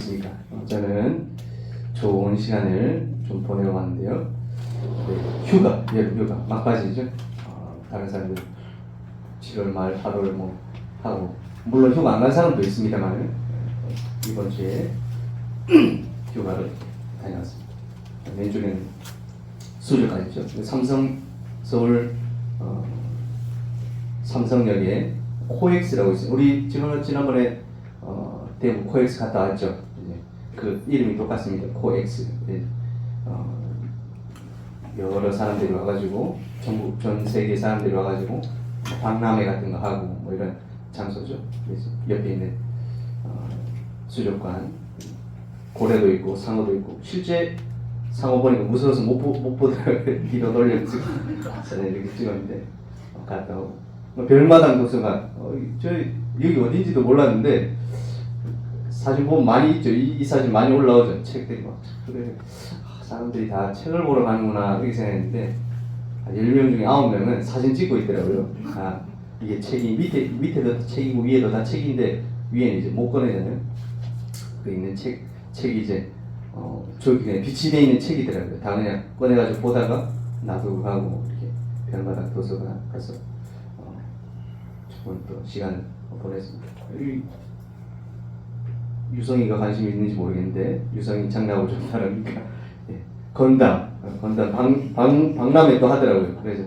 있습니까? 저는 좋은 시간을 좀 보내고 왔는데요. 네, 여름 휴가 막바지죠. 다른 사람들 7월 말, 8월 뭐 하고 물론 휴가 안 간 사람도 있습니다만 이번 주에 휴가를 다녀왔습니다. 왼쪽에는 수족관 있죠. 서울 삼성역에 코엑스라고 있어요. 우리 지난번에 대구 코엑스 갔다 왔죠. 그 이름이 똑같습니다. 코엑스. 여러 사람들이 와가지고 전국 전 세계 사람들이 와가지고 박람회 같은 거 하고 뭐 이런 장소죠. 그래서 옆에 있는 수족관 고래도 있고 상어도 있고 실제 상어 보니까 무서워서 못 보더라고요. 뒤로 돌려서 저는 이렇게 찍었는데 갔다 오고 별마당 도서관 저 여기 어딘지도 몰랐는데 사진 보면 많이 있죠. 이 사진 많이 올라오죠. 책들이 막 그래 사람들이 다 책을 보러 가는구나 그렇게 생각했는데 10명 중에 9명은 사진 찍고 있더라고요. 이게 책이 밑에도 책이고 위에도 다 책인데 위에는 이제 못 꺼내잖아요. 그 있는 책이 이제 저기 그냥 빛이 돼 있는 책이더라고요. 다 그냥 꺼내가지고 보다가 놔두고 가고 이렇게 별마다 도서관 가서 좋은 또 시간을 보냈습니다. 유성이가 관심이 있는지 모르겠는데 유성이 장나고 좀 사람이니까 건담 박람회 또 하더라고요. 그래서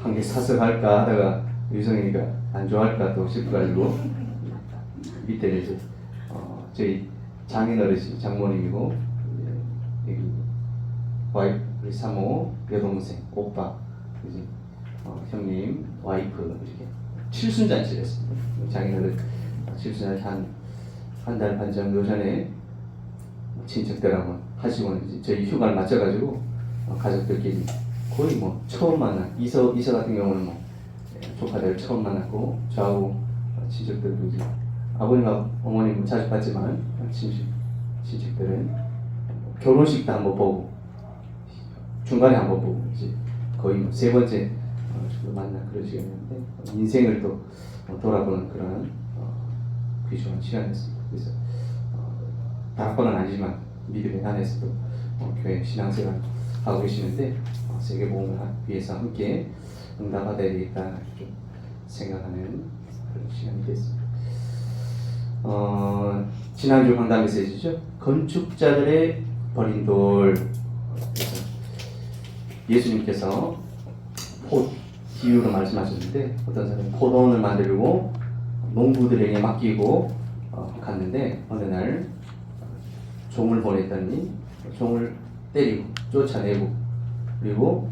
한 개 사서 갈까 하다가 유성이가 안 좋아할까 또 싶어가지고 밑에 이제 저희 장인어르신 장모님이고 여기 와이프 우리 사모 여동생 오빠 이제 형님 와이프 이렇게 칠순잔치를 했습니다. 장인어른 칠순잔치 한 달 반 정도 전에 친척들하고 하시고 이제 저희 휴가를 맞춰가지고 가족들끼리 거의 뭐 처음 만난 이서 같은 경우는 뭐 조카들 처음 만났고 저하고 친척들도 이제 아버님하고 어머님은 자주 봤지만 친척들은 결혼식도 한번 보고 중간에 한번 보고 이제 거의 뭐 세 번째 정도 만나 그런 시간이었는데 인생을 또 돌아보는 그런 귀중한 시간이었습니다. 그래서 다락방은 아니지만 믿음의 안에서도 교회 신앙생활 하고 계시는데 세계복음을 위해서 함께 응답받아야 되겠다 좀 생각하는 그런 시간이 됐습니다. 지난주 강단 메시지죠. 건축자들의 버린 돌. 그래서 예수님께서 비유로 말씀하셨는데 어떤 사람은 포도원을 만들고 농부들에게 맡기고 갔는데 어느 날 종을 보냈더니 종을 때리고 쫓아내고 그리고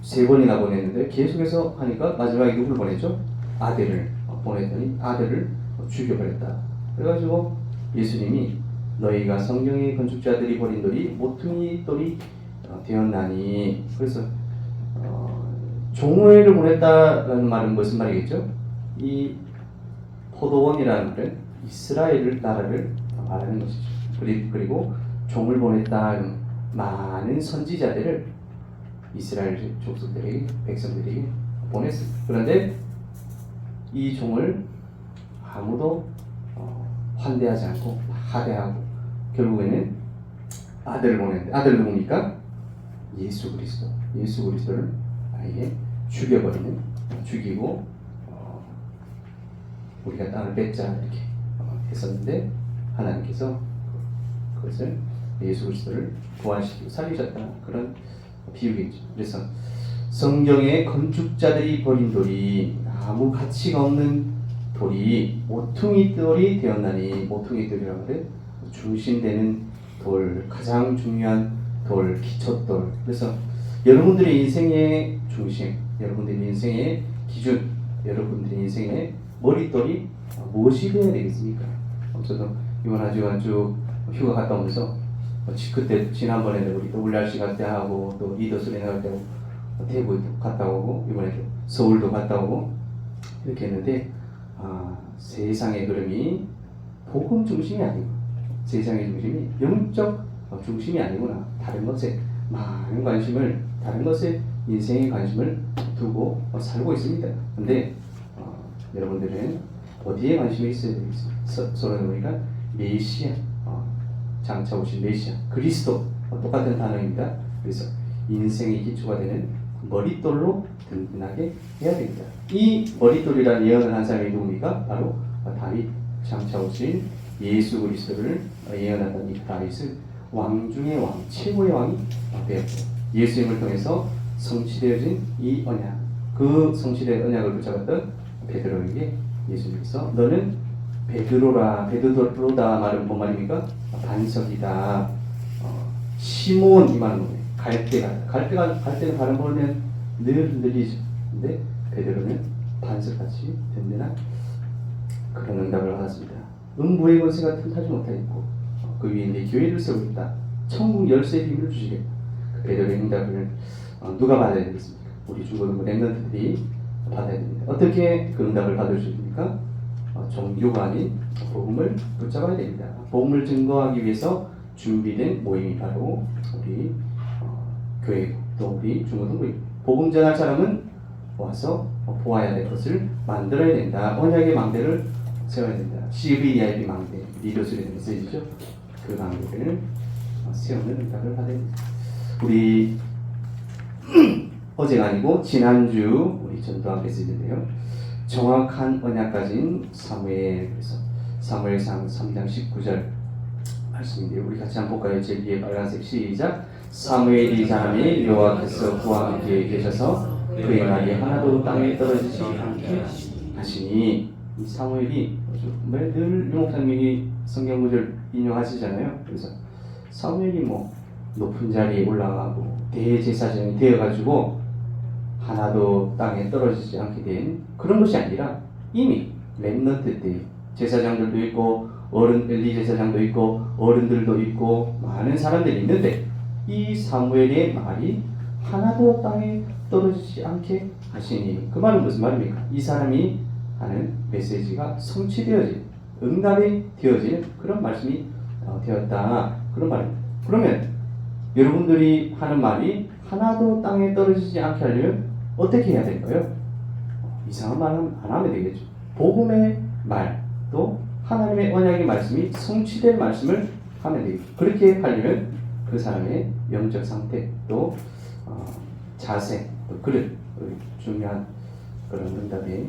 3번이나 보냈는데 계속해서 하니까 마지막에 누굴 보냈죠? 아들을 보냈더니 아들을 죽여버렸다. 그래가지고 예수님이 너희가 성경의 건축자들이 버린 돌이 모퉁이 돌이 되었나니 그래서 종을 보냈다라는 말은 무슨 말이겠죠? 이 포도원이라는 말은 이스라엘 나라를 말하는 것이죠. 그리고 종을 보냈다 많은 선지자들을 이스라엘 족속들에게 백성들에게 보냈습니다. 그런데 이 종을 아무도 환대하지 않고 하대하고 결국에는 아들을 보냈는데 아들 누굽니까? 예수 그리스도를 아예 죽이고 우리가 땅을 뺏자 이렇게 했었는데 하나님께서 그것을 예수 그리스도를 부활시키고 살리셨다 그런 비유겠죠. 그래서 성경의 건축자들이 버린 돌이 아무 가치가 없는 돌이 모퉁이 돌이 되었나니 모퉁이 돌이라고 하면 중심되는 돌 가장 중요한 돌 기초돌. 그래서 여러분들의 인생의 중심, 여러분들의 인생의 기준, 여러분들의 인생의 머릿돌이 무엇이 되어야 되겠습니까? 저도 이번 한 주간 쭉 휴가 갔다 오면서 그때 지난번에 우리 WRC 갈 때 하고 또 리더스레인 갈 때 하고 대구 갔다 오고 이번에 서울도 갔다 오고 이렇게 했는데 세상의 흐름이 복음 중심이 아니고 세상의 중심이 영적 중심이 아니구나. 다른 것에 많은 관심을 다른 것에 인생의 관심을 두고 살고 있습니다. 근데 여러분들은 어디에 관심이 있어야 되겠습니까? 서로 보니까 메시아, 장차 오신 메시아, 그리스도 똑같은 단어입니다. 그래서 인생의 기초가 되는 머릿돌로 든든하게 해야 됩니다. 이 머릿돌이라는 예언을 한 사람이 누굽니까? 바로 다윗, 장차 오신 예수 그리스도를 예언하던 이 다윗은 왕 중의 왕, 최고의 왕이 되었고, 예수님을 통해서 성취되어진 이 언약, 그 성취된 언약을 붙잡았던 베드로에게 예수님께서 너는 베드로다 말은 뭔 말입니까? 반석이다. 시몬 이 말은 뭐예요? 갈대는 바람 불면 늘 흔들리죠. 근데 베드로는 반석같이 든든한 그런 응답을 받았습니다. 음부의 권세가 틈타지 못하겠고 그 위에 내 교회를 세우겠다. 천국 열쇠의 비밀을 주시겠다. 그 베드로의 응답을 누가 받아야 되겠습니까? 우리 중고등부 랩런트들이 받아야 됩니다. 어떻게 그 응답을 받을 수 있습니까? 종교가 아닌 복음을 붙잡아야 됩니다. 복음을 증거하기 위해서 준비된 모임이 바로 우리 교회 또 우리 중고등부입니다. 복음 전할 사람은 와서 보아야 될 것을 만들어야 된다. 언약의 망대를 세워야 된다. CVIP 망대, 리더스의 메시지죠. 그 망대를 세우는 응답을 받아야 됩니다. 우리 어제가 아니고 지난주 우리 전도한 메시지인데요. 정확한 언약 가진 사무엘, 그래서 사무엘상 3장 19절 말씀인데요. 우리 같이 한번 볼까요? 제일 위에 빨간색 시작. 사무엘이 자라매 여호와께서 그와 함께 계셔서 그의 말이 하나도 땅에 떨어지지 않게 하시니. 이 사무엘이 늘 유목사님이 성경 구절 인용하시잖아요. 그래서 사무엘이 뭐 높은 자리에 올라가고 대제사장이 되어가지고 하나도 땅에 떨어지지 않게 된 그런 것이 아니라 이미 렘넌트 때 제사장들도 있고 엘리 제사장도 있고 어른들도 있고 많은 사람들이 있는데 이 사무엘의 말이 하나도 땅에 떨어지지 않게 하시니. 그 말은 무슨 말입니까? 이 사람이 하는 메시지가 성취되어진, 응답이 되어지는 그런 말씀이 되었다. 그런 말입니다. 그러면 여러분들이 하는 말이 하나도 땅에 떨어지지 않게 하려면 어떻게 해야 될까요? 이상한 말은 안 하면 되겠죠. 복음의 말, 또 하나님의 언약의 말씀이 성취된 말씀을 하면 되겠죠. 그렇게 하려면 그 사람의 영적 상태, 또 자세, 또 그릇, 중요한 그런 응답의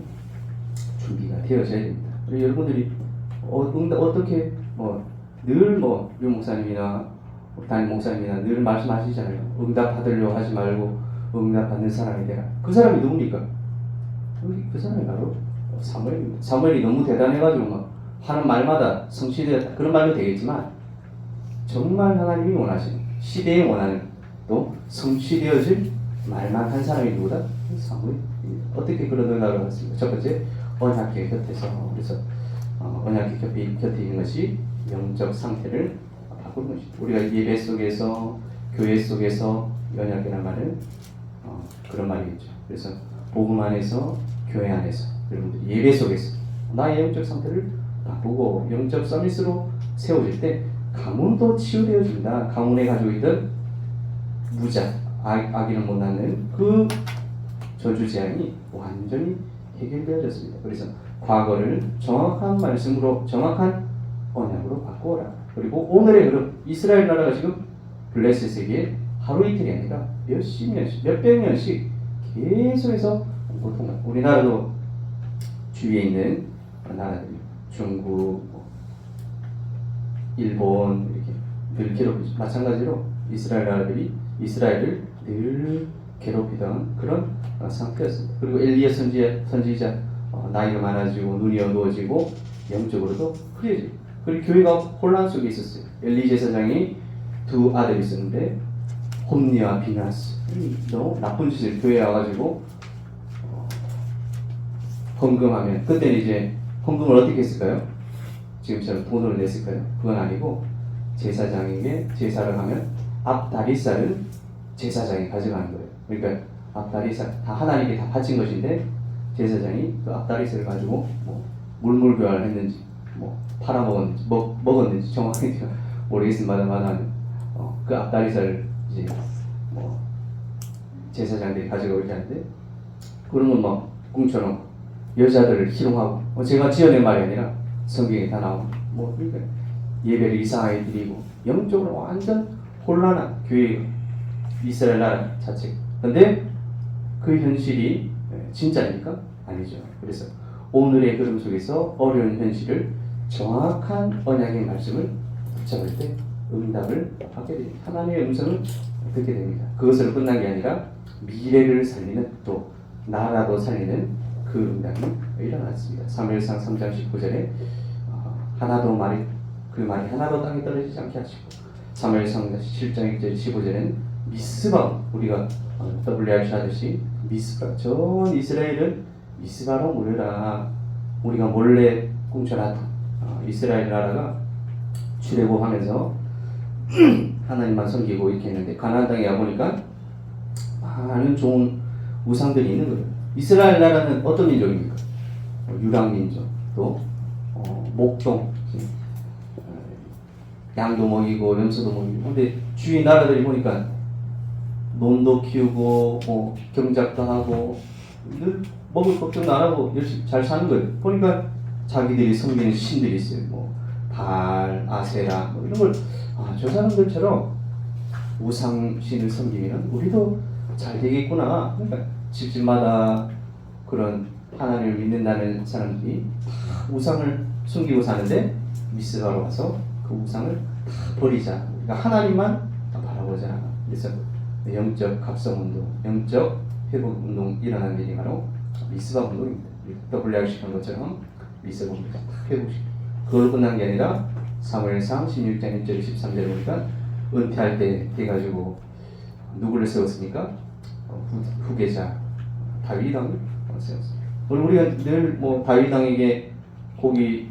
준비가 되어져야 됩니다. 여러분들이 어떻게 늘 유 목사님이나 담임 목사님이나 늘 말씀하시잖아요. 응답 받으려고 하지 말고 응답 받는 사람이 되라. 그 사람이 누굽니까? 그 사람이 바로 사무엘입니다. 사무엘이 너무 대단해가지고 막 하는 말마다 성취되었다 그런 말도 되겠지만 정말 하나님이 원하시는 시대에 원하는 또 성취되어질 말만 한 사람이 누구다? 사무엘입니다. 어떻게 그런 응답을 받았습니까? 첫 번째, 언약궤 곁에서. 그래서 언약궤 곁에 있는 것이 영적 상태를 바꾸는 것입니다. 우리가 예배 속에서 교회 속에서 언약궤란 말은 그런 말이겠죠. 그래서 복음 안에서 교회 안에서 여러분들 예배 속에서 나의 영적 상태를 바꾸고 영적 서밋으로 세워질 때 가문도 치유되어진다. 가문에 가지고 있던 무자, 아기는 못 낳는 그 저주 재앙이 완전히 해결되어졌습니다. 그래서 과거를 정확한 말씀으로, 정확한 언약으로 바꾸어라. 그리고 오늘의 흐름, 이스라엘 나라가 지금 블레셋에게 하루 이틀이 아니라 몇십 년씩, 몇백 년씩 계속해서 고통을. 우리나라도 주위에 있는 나라들, 중국, 일본 이렇게 늘 괴롭히죠. 마찬가지로 이스라엘 나라들이 이스라엘을 늘 괴롭히던 그런 상태였습니다. 그리고 엘리야 선지자 나이가 많아지고 눈이 어두워지고 영적으로도 흐려지고, 그리고 교회가 혼란 속에 있었어요. 엘리 제사장이 두 아들이 있었는데 홈니와 비나스 너무 나쁜 짓을 교회에 와가지고 헌금하면, 그때는 이제 헌금을 어떻게 했을까요? 지금처럼 돈으로 냈을까요? 그건 아니고 제사장에게 제사를 하면 앞다리살을 제사장이 가져가는 거예요. 그러니까 앞다리살 다 하나님께 다 바친 것인데 제사장이 그 앞다리살을 가지고 뭐 물물교환을 했는지 뭐 팔아먹었는지 먹었는지 정확히 모르겠습니다만 그 앞다리살을 이제 뭐 제사장들이 가지고 이렇게 하는데, 그런 건 막 꿈처럼 여자들을 희롱하고, 제가 지어낸 말이 아니라 성경에 다 나오고, 뭐 그러니까 예배를 이상하게 드리고 영적으로 완전 혼란한 교회 이스라엘 나라 자체. 근데 그 현실이 진짜입니까? 아니죠. 그래서 오늘의 흐름 속에서 어려운 현실을 정확한 언약의 말씀을 붙잡을 때 응답을 받게 됩니다. 하나님의 음성을 듣게 됩니다. 그것으로 끝난 게 아니라 미래를 살리는 또 나라도 살리는 그 응답이 일어났습니다. 사무엘상 3장 19절에 하나도 그 말이 하나도 땅에 떨어지지 않게 하시고, 사무엘상 7장 1절 15절에는 미스바, 우리가 WRC 하듯이 미스바, 전 이스라엘은 미스바로 모여라. 우리가 몰래 꿈쳐놨던 이스라엘 나라가 출애굽하면서 하나님만 섬기고 이렇게 했는데 가나안 땅에 와보니까 많은 좋은 우상들이 있는 거예요. 이스라엘 나라는 어떤 민족입니까? 유랑민족, 또 목동, 양도 먹이고 염소도 먹이고. 근데 주위 나라들이 보니까 논도 키우고 경작도 하고 늘 먹을 걱정도 안 하고 열심히 잘 사는 거예요. 보니까 자기들이 섬기는 신들이 있어요. 발, 아세라 이런 걸 저 사람들처럼 우상신을 섬기면 우리도 잘 되겠구나. 그러니까 집집마다 그런 하나님을 믿는다는 사람들이 우상을 숨기고 사는데 미스바로 와서 그 우상을 다 버리자. 그러니까 하나님만 바라보자. 그래서 영적 각성운동, 영적 회복운동 일어나는 일이 바로 미스바 운동입니다. WRC 한 것처럼 미스바 운동 회복시키고, 그걸로 끝난 게 아니라 사무엘상 16장 1절 13절에 보니까 은퇴할 때 해가지고 누구를 세웠습니까? 후계자 다윗 왕을 세웠습니다. 오늘 우리가 늘 다윗 왕에게 고기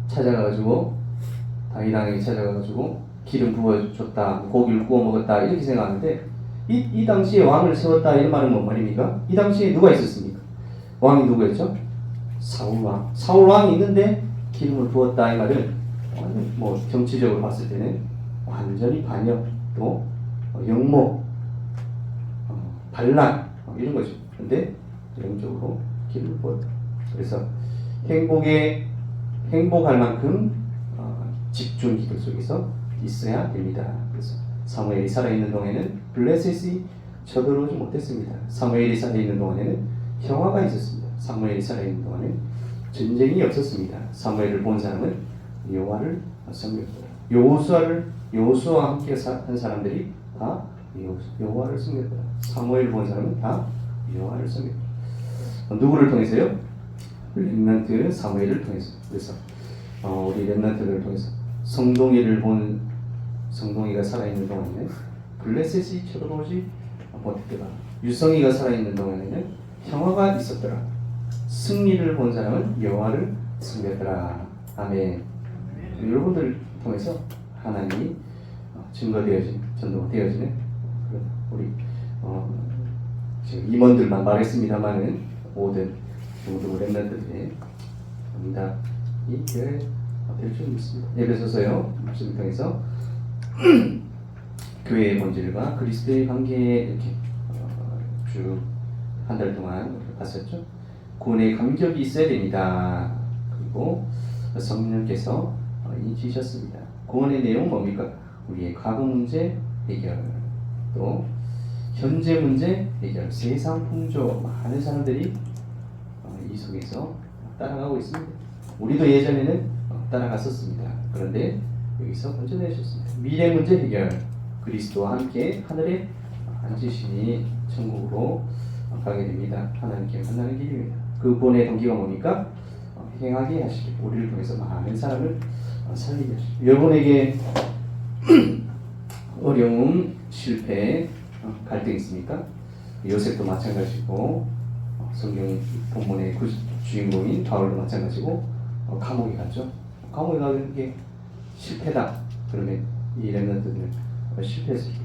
찾아가가지고 다윗 왕에게 찾아가가지고 기름 부어줬다, 고기를 구워 먹었다 이렇게 생각하는데 이 당시에 왕을 세웠다 이런 말은 뭔 말입니까? 이 당시에 누가 있었습니까? 왕이 누구였죠? 사울왕. 사울왕이 있는데 기름을 부었다 이 말은 정치적으로 봤을 때는 완전히 반역, 또 영모, 반란 이런 거죠. 근데 영적으로 기름을 부었다. 그래서 행복할 만큼 집중 기도 속에서 있어야 됩니다. 그래서 사무엘이 살아있는 동안에는 블레셋이 저들어오지 못했습니다. 사무엘이 살아있는 동안에는 평화가 있었습니다. 사무엘이 살아있는 동안에는 전쟁이 없었습니다. 사무엘을 본 사람은 여호와를 섬겼더라. 여호수아와 함께 한 사람들이 다 여호와를 섬겼더라. 사무엘을 본 사람은 다 여호와를 섬겼더라. 누구를 통해서요? 렘넌트 사무엘을 통해서. 그래서 우리 렘넌트를 통해서 성동이가 살아있는 동안에는 블레셋이 쳐들어오지 못했더라. 유성이가 살아있는 동안에는 평화가 있었더라. 승리를 본 사람은 여호와를 섬겼더라. 아멘. 여러분들 통해서 하나님이 증거되어진, 전도되어지는 우리 지금 임원들만 말했습니다만은 모든 렘넌트들의 응답이 될 줄 믿습니다. 에베소서요 말씀을 통해서 교회의 본질과 그리스도의 관계에 이렇게 쭉 한 달 동안 봤었죠. 구원의 감격이 있어야 됩니다. 그리고 성령께서 인치셨습니다. 구원의 내용은 뭡니까? 우리의 과거 문제 해결, 또 현재 문제 해결, 세상 풍조. 많은 사람들이 이 속에서 따라가고 있습니다. 우리도 예전에는 따라갔었습니다. 그런데 여기서 건져내셨습니다. 미래 문제 해결, 그리스도와 함께 하늘에 앉으시니 천국으로 가게 됩니다. 하나님께 만나는 길입니다. 그 구원의 동기가 뭡니까? 행하게 하시고 우리를 통해서 많은 사람을 살리게 하시고, 여러분에게 어려움, 실패, 갈등 있습니까? 요셉도 마찬가지고 성경 본문의 주인공인 바울도 마찬가지고 감옥에 갔죠. 감옥에 가는 게 실패다. 그러면 이 렘넌트들 실패했습니다.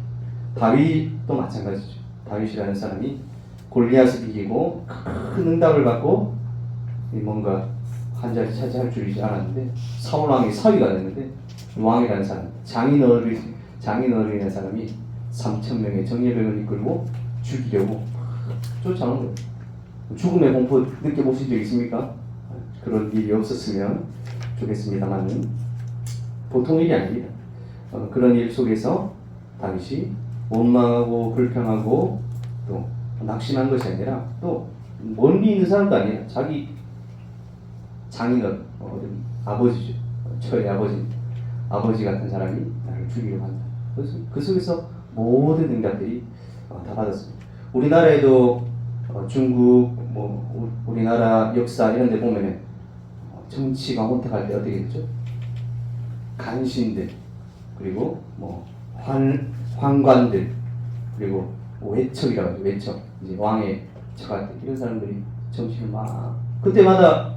다윗도 마찬가지죠. 다윗이라는 사람이 골리앗을 이기고 큰 응답을 받고 뭔가 한 자리 차지할 줄이지 않았는데 사울왕이 사위가 됐는데 왕이라는 사람, 장인어른이라는 사람이 3,000명의 정예병을 이끌고 죽이려고 쫓아온 거예요. 죽음의 공포 느껴보신 적 있습니까? 그런 일이 없었으면 좋겠습니다만 보통 일이 아닙니다. 그런 일 속에서 다윗이 원망하고 불평하고 또 낙심한 것이 아니라 또 멀리 있는 사람도 아니라 자기 장인어른, 아버지죠. 저의 아버지 같은 사람이 나를 죽이려고 한다. 그래서 그 속에서 모든 응답들이 다 받았습니다. 우리나라에도 중국, 우리나라 역사 이런 데 보면은 정치가 혼탁할 때 어떻게 되죠? 간신들, 그리고 환관들, 그리고 외척이라고 하죠. 외척. 이제 왕의 처갈 때 이런 사람들이 정신을 막 그때마다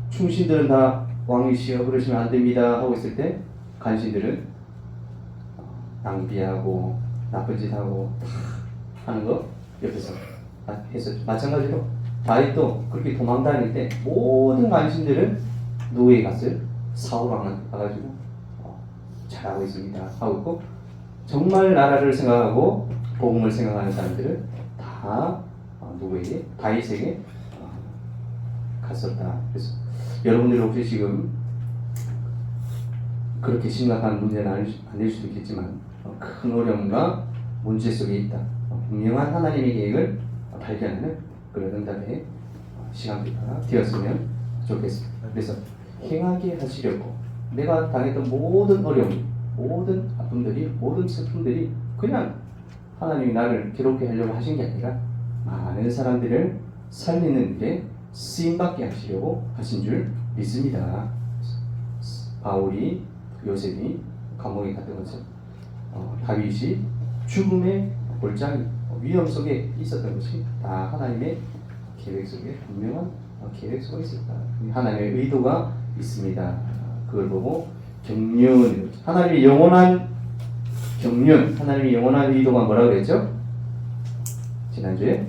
충신들은 다 왕이시여 그러시면 안 됩니다 하고 있을 때 간신들은 낭비하고 나쁜 짓 하고 하는 거 옆에서 했었죠. 마찬가지로 다윗도 그렇게 도망다닐 때 모든 간신들은 누구에게 갔어요? 사울 왕한테 가가지고 잘하고 있습니다 하고 있고, 정말 나라를 생각하고 복음을 생각하는 사람들은 다 누구에게? 다윗에게 갔었다. 그래서 여러분들이 혹시 지금 그렇게 심각한 문제는 아닐 수도 있겠지만 큰 어려움과 문제 속에 있다. 분명한 하나님의 계획을 발견하는 그런 응답의 시간표가 되었으면 좋겠습니다. 그래서 행하게 하시려고 내가 당했던 모든 어려움, 모든 아픔들이, 모든 슬픔들이 그냥 하나님이 나를 괴롭게 하려고 하신 게 아니라 많은 사람들을 살리는 일에 쓰임받게 하시려고 하신 줄 믿습니다. 바울이, 요셉이 감옥에 갔던 것처럼 다윗이 죽음의 골짜기, 위험 속에 있었던 것이 다 하나님의 계획 속에, 분명한 계획 속에 있었다. 하나님의 의도가 있습니다. 그걸 보고 경륜, 하나님의 영원한 경륜, 하나님의 영원한 의도가 뭐라고 그랬죠? 지난주에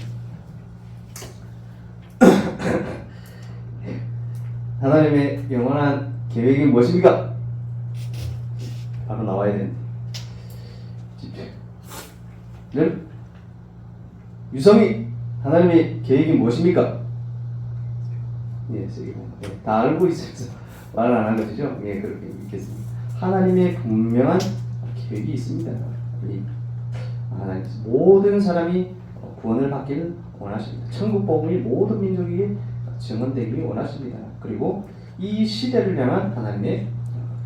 하나님의 영원한 계획이 무엇입니까? 바로 나와야 되는데 네? 유성이 하나님의 계획이 무엇입니까? 예, 다 알고 있어서 말을 안 한 것이죠. 예, 그렇게 읽겠습니다. 하나님의 분명한 계획이 있습니다. 하나님 모든 사람이 구원을 받기를 원하십니다. 천국 복음이 모든 민족에게 증언되기를 원하십니다. 그리고 이 시대를 향한 하나님의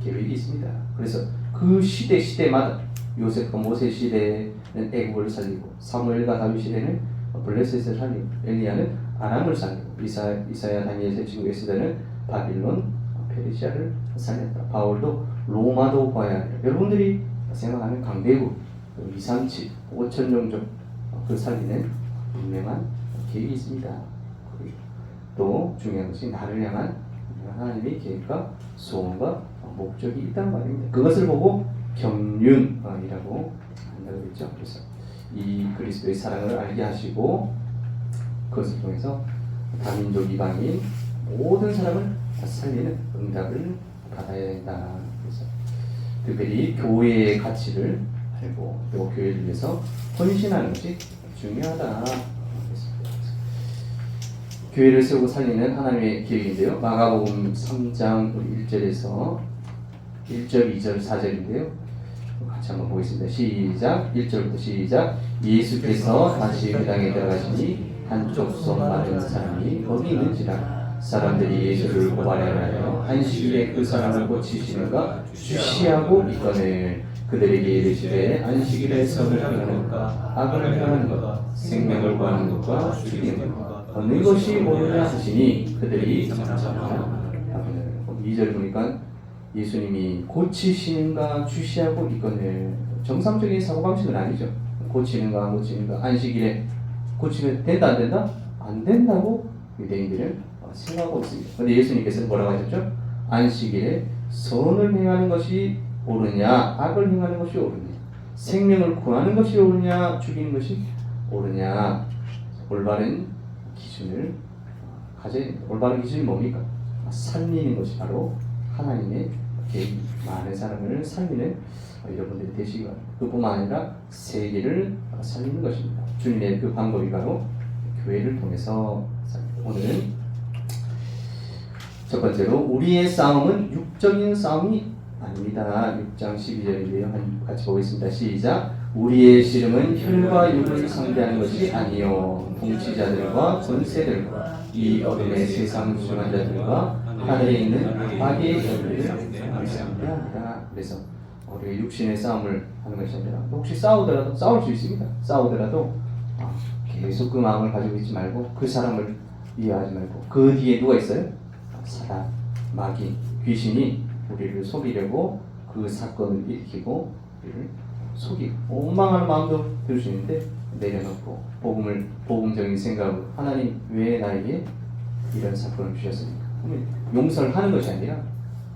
계획이 있습니다. 그래서 그 시대마다 요셉과 모세 시대에는 애굽을 살리고, 사무엘과 다윗 시대는 블레셋을 살리고, 엘리야는 아람을 살리고, 이사야 다니엘의 친구의 시대는 바빌론, 페르시아를 살렸다. 바울도 로마도 봐야 합니다. 여러분들이 생각하는 강대국, 2, 3, 7, 5천 종족 그 살리는 분명한 계획이 있습니다. 또 중요한 것이 나를 향한 하나님의 계획과 소원과 목적이 있단 말입니다. 그것을 보고 경륜이라고 한다고 했죠. 그래서 이 그리스도의 사랑을 알게 하시고 그것을 통해서 다민족 이방인 모든 사람을 살리는 응답을 받아야 된다. 그래서 특별히 교회의 가치를 알고 또 교회를 위해서 헌신하는 것이 중요하다. 교회를 세우고 살리는 하나님의 계획인데요. 마가복음 3장 1절에서 1절, 2절, 4절인데요. 같이 한번 보겠습니다. 시작. 1절부터 시작. 예수께서 다시 그 땅에 들어가시니 한쪽 손 마른 사람이 거기 있는지라 사람들이 예수를 고발하여 안식일에 그 사람을 고치시는가 주시하고 있거늘 그들에게 이르시되 안식일에 선을 행하는 것과 악을 행하는 것 생명을 구하는 것과 죽이는 것 어느 것이 옳으냐 하시니 그들이 잠잠하여 2절 보니까 예수님이 고치시는가 주시하고 있거늘 정상적인 사고방식은 아니죠. 고치는가 안 고치는가, 안식일에 고치면 된다 안 된다? 안 된다고 유대인들은 생각하고 있습니다. 그런데 예수님께서는 뭐라고 하셨죠? 안식일에 선을 행하는 것이 옳으냐 악을 행하는 것이 옳으냐, 생명을 구하는 것이 옳으냐 죽이는 것이 옳으냐, 올바른 기준을 가져야 됩니다. 올바른 기준이 뭡니까? 살리는 것이 바로 하나님의 계획, 많은 사람을 살리는 여러분들이 되시기 바랍니다. 그뿐만 아니라 세계를 살리는 것입니다. 주님의 그 방법이 바로 교회를 통해서 살립니다. 오늘은 첫 번째로 우리의 싸움은 육적인 싸움이 아닙니다. 6장 12절인데요. 같이 보겠습니다. 시작. 우리의 씨름은 혈과 육을 상대하는 것이 아니요 통치자들과 권세들과 이 어둠의 세상 주관한 자들과 하늘에 있는 악의 영들을 상대합니다. 그래서 우리가 육신의 싸움을 하는 것이 아니라 혹시 싸우더라도 싸울 수 있습니다. 싸우더라도 계속 그 마음을 가지고 있지 말고 그 사람을 이해하지 말고 그 뒤에 누가 있어요? 사단, 마귀, 귀신이 우리를 속이려고 그 사건을 일으키고 우리를 속이고 원망하는 마음도 들 수 있는데 내려놓고 복음적인 생각으로 하나님 왜 나에게 이런 사건을 주셨습니까? 용서를 하는 것이 아니라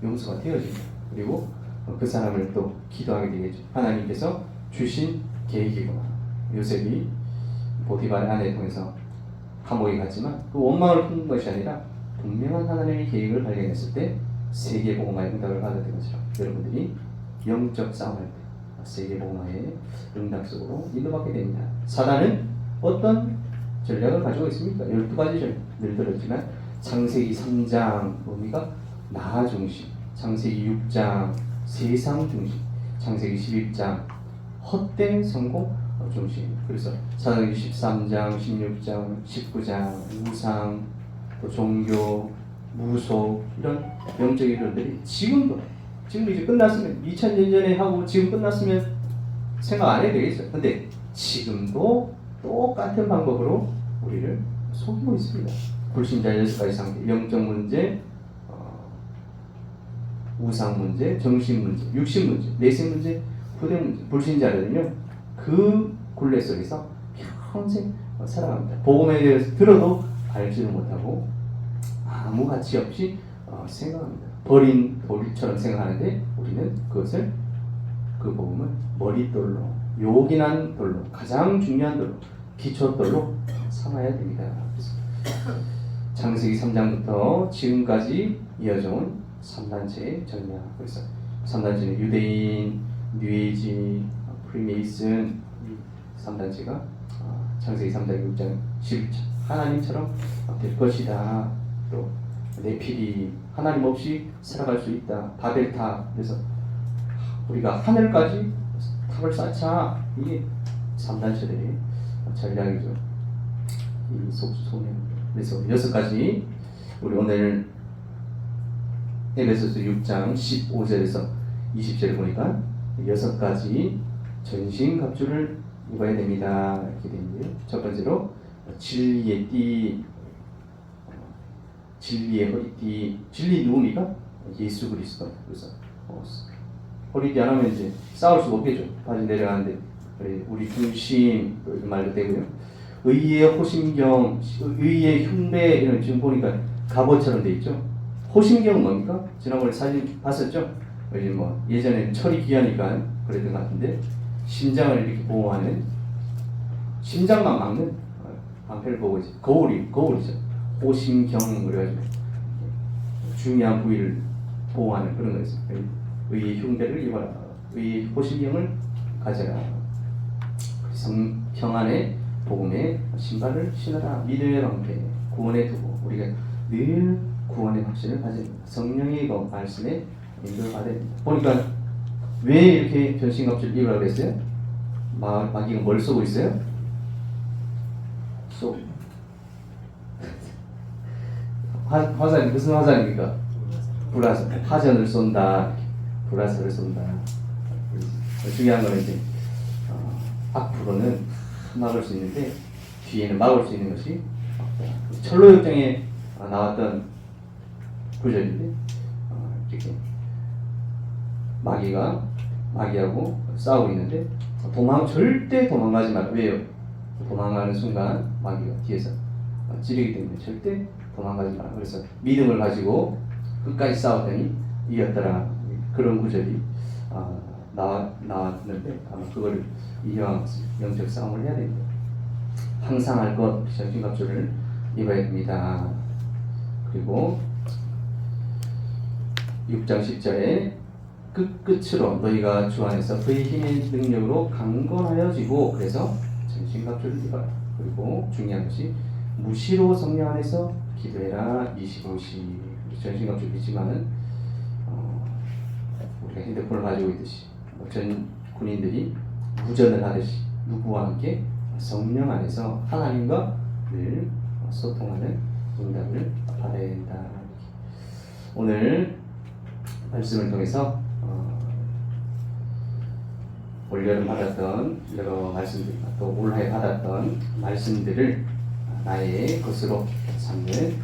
용서가 되어집니다. 그리고 그 사람을 또 기도하게 되겠죠. 하나님께서 주신 계획이구나. 요셉이 보디발의 아내를 통해서 감옥에 갔지만 그 원망을 푼 것이 아니라 분명한 하나님의 계획을 발견했을 때 세계복음화의 응답을 받았던 것처럼 여러분들이 영적 싸움할 때 세계복음화의 응답 속으로 인도받게 됩니다. 사단은 어떤 전략을 가지고 있습니까? 12가지 전략을 들었지만 창세기 3장 뭡니까? 나 중심, 창세기 6장 세상 중심, 창세기 11장 헛된 성공 중심. 그래서 사도행전 13장, 16장, 19장 우상, 또 종교, 무속 이런 영적 이론들이 지금 이제 끝났으면 2000년 전에 하고 지금 끝났으면 생각 안 해도 되겠어요. 근데 지금도 똑같은 방법으로 우리를 속이고 있습니다. 불신자 6가지 상태, 영적 문제, 우상 문제, 정신 문제, 육신 문제, 내세 문제, 후대 문제, 불신자들은요 그 굴레 속에서 평생 살아갑니다. 복음에 대해서 들어도 알지를 못하고 아무 가치 없이 생각합니다. 버린 돌처럼 생각하는데 우리는 그것을 그 복음을 머릿돌로 요긴한 돌로 가장 중요한 돌로 기초돌로 삼아야 됩니다. 창세기 3장부터 지금까지 이어져온 3단체의 전략. 그래서 3단체는 유대인, 뉴에이지, 프리메이슨 3단체가 창세기 3장, 6장, 11장 하나님처럼 될 것이다. 또 네피리 하나님 없이 살아갈 수 있다. 바벨탑 그래서 우리가 하늘까지 탑을 쌓자. 이게 3단체들의 전략이죠. 이 소년. 그래서 6가지 우리 오늘 에베소서 6장 15절에서 20절을 보니까 6가지 전신갑주를 입어야 됩니다. 이렇게 되는데요. 첫 번째로 진리의 띠, 진리의 허리띠. 진리 누굽니까? 예수 그리스도. 그래서 허리띠 안 하면 이제 싸울 수가 없겠죠. 바지 내려가는데 우리 중심 또 이런 말도 되고요. 의의 호심경, 의의 흉배 이런 지금 보니까 갑옷처럼 돼 있죠. 호심경은 뭡니까? 지난번에 사진 봤었죠? 예전에 철이 귀하니까 그랬던 것 같은데 심장을 이렇게 보호하는 심장만 막는 방패를 보고 있어요. 거울이죠. 호심경 그래가지고 중요한 부위를 보호하는 그런 거였어요. 의의 흉배를 입어라. 의의 호심경을 가져라. 평안의 복음의 신발을 신어라. 믿음의 방패, 구원의 두고 우리가 늘 구원의 확신을 가져야 됩니다. 성령의 말씀에 인도를 받아야 됩니다. 보니까 왜 이렇게 전신갑주를 입으라고 그랬어요? 마귀가 뭘 쏘고 있어요? 화살 무슨 화살입니까? 불화살. 화전을 쏜다. 불화살을 쏜다. 중요한 건 이제 앞으로는 막을 수 있는데 뒤에는 막을 수 있는 것이 없다. 철로역정에 나왔던 구절인데 이렇게 마귀하고 싸우고 있는데 절대 도망가지 마라. 왜요? 도망가는 순간 마귀가 뒤에서 찌르기 때문에 절대 도망가지 마라. 그래서 믿음을 가지고 끝까지 싸웠더니 이겼더라. 그런 구절이 나왔는데 아마 그거를 이해하면서 영적 싸움을 해야 됩니다. 항상 할 것 전신갑주를 입어야 됩니다. 그리고 6장 10절에 끝으로 너희가 주 안에서 그의 힘의 능력으로 강건하여지고 그래서 전신갑주를 입어라. 그리고 중요한 것이 무시로 성령 안에서 기도해라. 25시 전신갑주이지만은 우리가 핸드폰을 가지고 있듯이 전 군인들이 무전을 하듯이 누구와 함께 성령 안에서 하나님과 늘 소통하는 응답을 받아야 된다. 오늘 말씀을 통해서 올여름 받았던 여러 말씀들, 또 올해 받았던 말씀들을 나의 것으로 삼는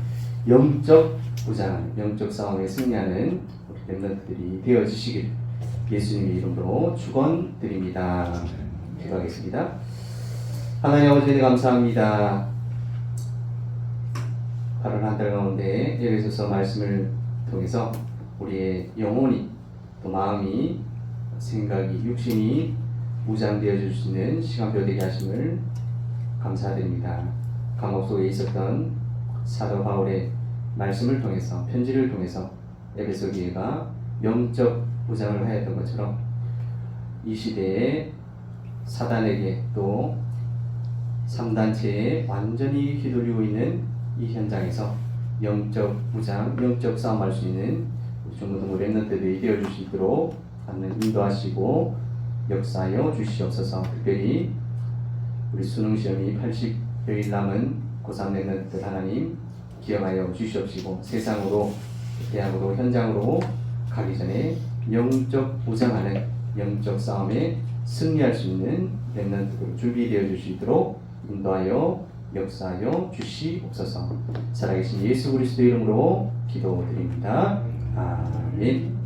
영적 무장하는, 영적 싸움에 승리하는 우리 렘넌트들이 되어주시길 예수님의 이름으로 축원드립니다. 기도하겠습니다. 하나님 아버지 감사합니다. 8월 한 달 가운데 에베소서 말씀을 통해서 우리의 영혼이 또 마음이 생각이 육신이 무장되어 줄 수 있는 시간표 되게 하심을 감사드립니다. 감옥 속에 있었던 사도 바울의 말씀을 통해서 편지를 통해서 에베소 교회가 영적 무장을 하였던 것처럼 이 시대에 사단에게 또 3단체에 완전히 휘둘리고 있는 이 현장에서 영적 무장, 영적 싸움할 수 있는 중고등부 렘넌트들이 되어줄 수 있도록 하는 인도하시고 역사하여 주시옵소서. 특별히 우리 수능시험이 80여일 남은 고3 렘넌트들 하나님 기억하여 주시옵시고 세상으로, 대학으로, 현장으로 가기 전에 영적 무장하는 영적 싸움에 승리할 수 있는 렘넌트로 준비되어 주시도록 인도하여 역사하여 주시옵소서. 살아계신 예수 그리스도의 이름으로 기도드립니다. 아멘.